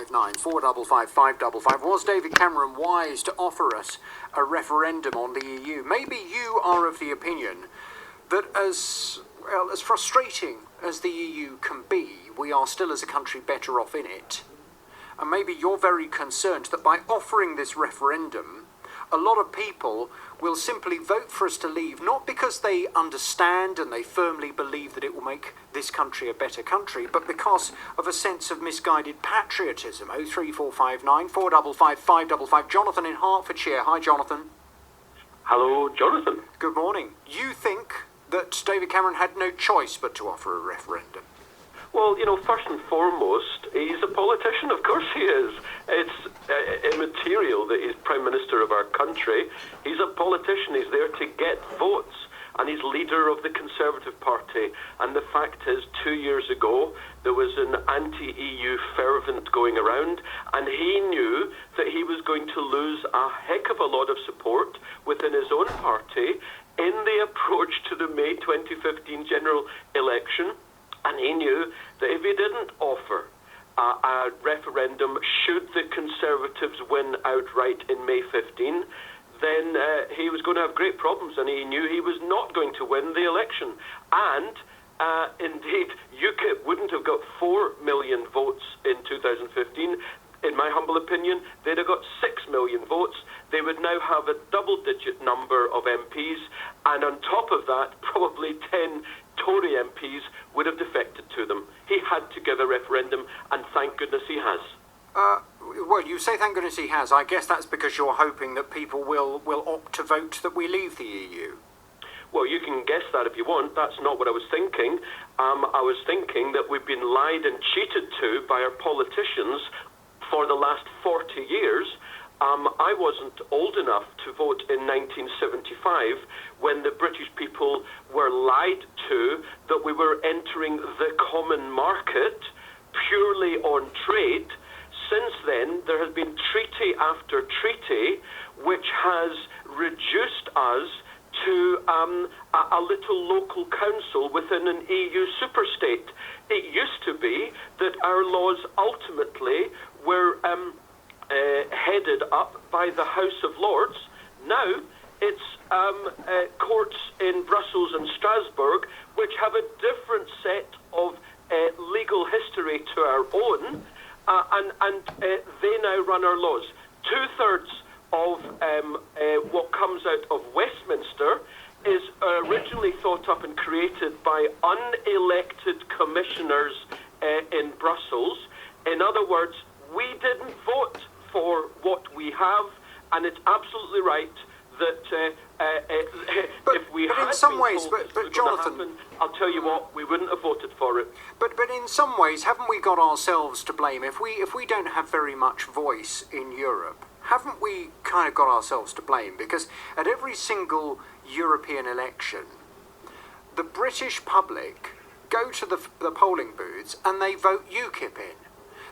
0459 455 555. Was David Cameron wise to offer us a referendum on the EU? Maybe you are of the opinion that as frustrating as the EU can be, we are still as a country better off in it. And maybe you're very concerned that by offering this referendum, a lot of people will simply vote for us to leave, not because they understand and they firmly believe that it will make this country a better country, but because of a sense of misguided patriotism. 03459 455 555. Jonathan in Hertfordshire. Hi, Jonathan. Hello, Jonathan. Good morning. You think that David Cameron had no choice but to offer a referendum? Well, first and foremost, he's a politician, of course he is. It's immaterial that he's Prime Minister of our country. He's a politician, he's there to get votes, and he's leader of the Conservative Party. And the fact is, 2 years ago, there was an anti-EU fervent going around, and he knew that he was going to lose a heck of a lot of support within his own party in the approach to the May 2015 general election. And he knew that if he didn't offer a referendum, should the Conservatives win outright in May 15, then he was going to have great problems, and he knew he was not going to win the election. And indeed, UKIP wouldn't have got 4 million votes in 2015. In my humble opinion, they'd have got 6 million votes. They would now have a double-digit number of MPs, and on top of that, probably 10 Tory MPs would have defected to them. He had to give a referendum, and thank goodness he has. Well, you say thank goodness he has. I guess that's because you're hoping that people will opt to vote that we leave the EU. Well, you can guess that if you want. That's not what I was thinking. I was thinking that we've been lied and cheated to by our politicians for the last 40 years. I wasn't old enough to vote in 1975 when the British people were lied to that we were entering the common market purely on trade. Since then, there has been treaty after treaty which has reduced us to a little local council within an EU superstate. It used to be that our laws ultimately were headed up by the House of Lords. Now it's courts in Brussels and Strasbourg which have a different set of legal history to our own, and they now run our laws. 2/3 of what comes out of Westminster is originally thought up and created by unelected commissioners in Brussels. In other words, we didn't vote for what we have, and it's absolutely right that if we had in some been ways, told but Jonathan, happen, I'll tell you what, we wouldn't have voted for it. But in some ways, haven't we got ourselves to blame? If we don't have very much voice in Europe, haven't we kind of got ourselves to blame? Because at every single European election, the British public go to the polling booths and they vote UKIP in.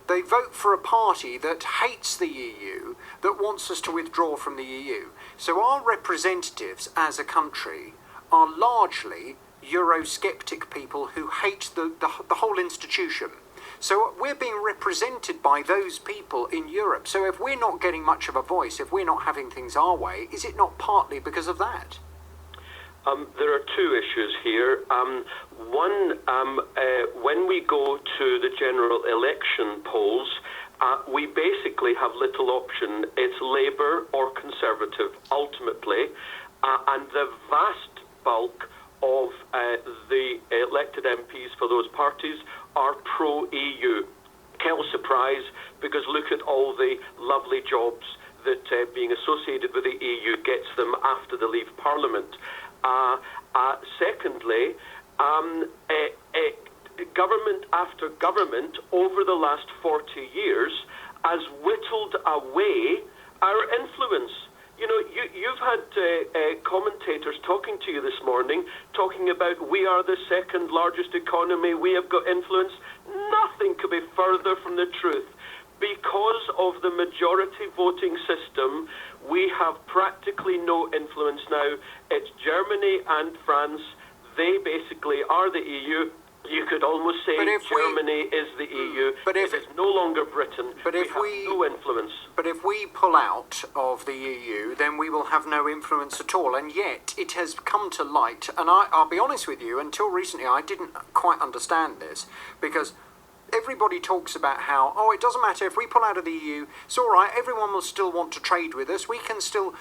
They vote for a party that hates the EU, that wants us to withdraw from the EU. So our representatives as a country are largely Eurosceptic people who hate the whole institution. So we're being represented by those people in Europe. So if we're not getting much of a voice, if we're not having things our way, is it not partly because of that? There are two issues here. One, when we go to the general election polls, we basically have little option. It's Labour or Conservative, ultimately. And the vast bulk of the elected MPs for those parties are pro-EU. Little surprise, because look at all the lovely jobs that being associated with the EU gets them after they leave Parliament. Secondly, government after government over the last 40 years has whittled away our influence. You've had commentators talking to you this morning, talking about we are the second largest economy, we have got influence. Nothing could be further from the truth. Because of the majority voting system, we have practically no influence now. It's Germany and France. They basically are the EU. You could almost say Germany is the EU. But if it is no longer Britain, we have no influence. But if we pull out of the EU, then we will have no influence at all. And yet it has come to light, and I'll be honest with you, until recently I didn't quite understand this, because everybody talks about how, oh, it doesn't matter if we pull out of the EU, it's all right, everyone will still want to trade with us, we can still,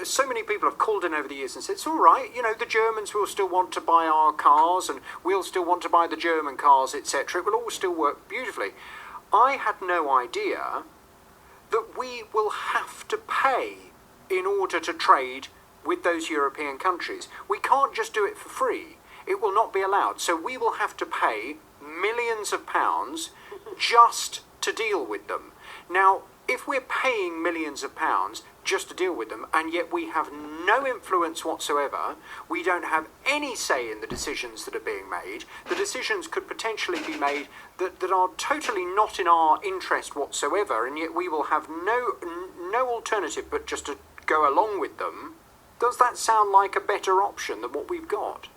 so many people have called in over the years and said, it's all right, the Germans will still want to buy our cars and we'll still want to buy the German cars, etc. It will all still work beautifully. I had no idea that we will have to pay in order to trade with those European countries. We can't just do it for free. It will not be allowed. So we will have to pay millions of pounds just to deal with them. Now, if we're paying millions of pounds just to deal with them, and yet we have no influence whatsoever, we don't have any say in the decisions that are being made, the decisions could potentially be made that are totally not in our interest whatsoever, and yet we will have no alternative but just to go along with them. Does that sound like a better option than what we've got?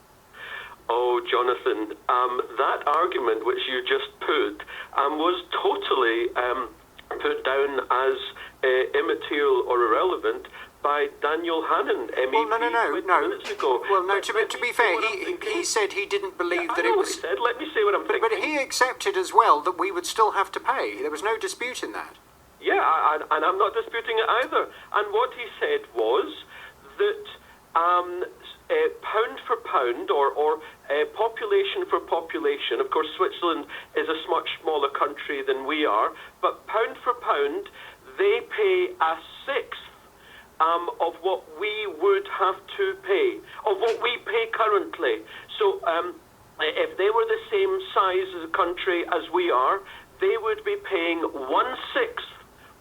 Oh, Jonathan, that argument which you just put was totally put down as immaterial or irrelevant by Daniel Hannan, MEP, well, no. minutes ago. Well, no, to be fair, he said he didn't believe that it was... He said. Let me say what I'm thinking. But he accepted as well that we would still have to pay. There was no dispute in that. Yeah, and I'm not disputing it either. And what he said was that pound for pound, or population for population, of course Switzerland is a much smaller country than we are, but pound for pound, they pay a sixth of what we would have to pay, of what we pay currently. So if they were the same size as a country as we are, they would be paying 1/6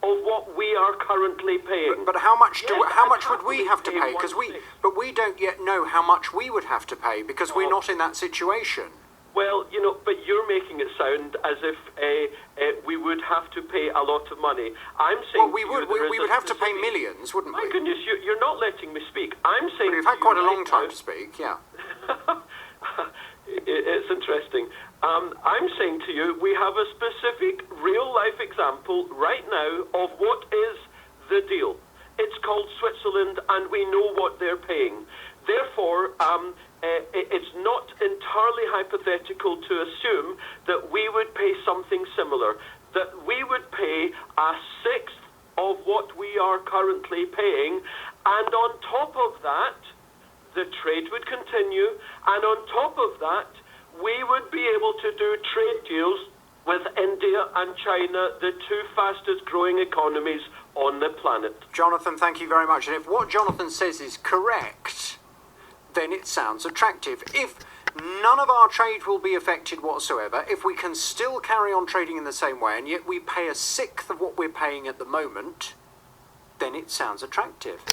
of what we are currently paying. But how much would we have to pay? Because we don't yet know how much we would have to pay because we're not in that situation. Well, but you're making it sound as if we would have to pay a lot of money. I'm saying we would have to pay millions, wouldn't we? My goodness, you're not letting me speak. I'm saying. But you've had quite a long time to speak, yeah. It's interesting. I'm saying to you, we have a specific real-life example right now of what is the deal. It's called Switzerland, and we know what they're paying. Therefore, it's not entirely hypothetical to assume that we would pay something similar, that we would pay a sixth of what we are currently paying, and on top of that, the trade would continue, and on top of that, we would be able to do trade deals with India and China, the two fastest growing economies on the planet. Jonathan, thank you very much. And if what Jonathan says is correct, then it sounds attractive. If none of our trade will be affected whatsoever, if we can still carry on trading in the same way, and yet we pay a sixth of what we're paying at the moment, then it sounds attractive.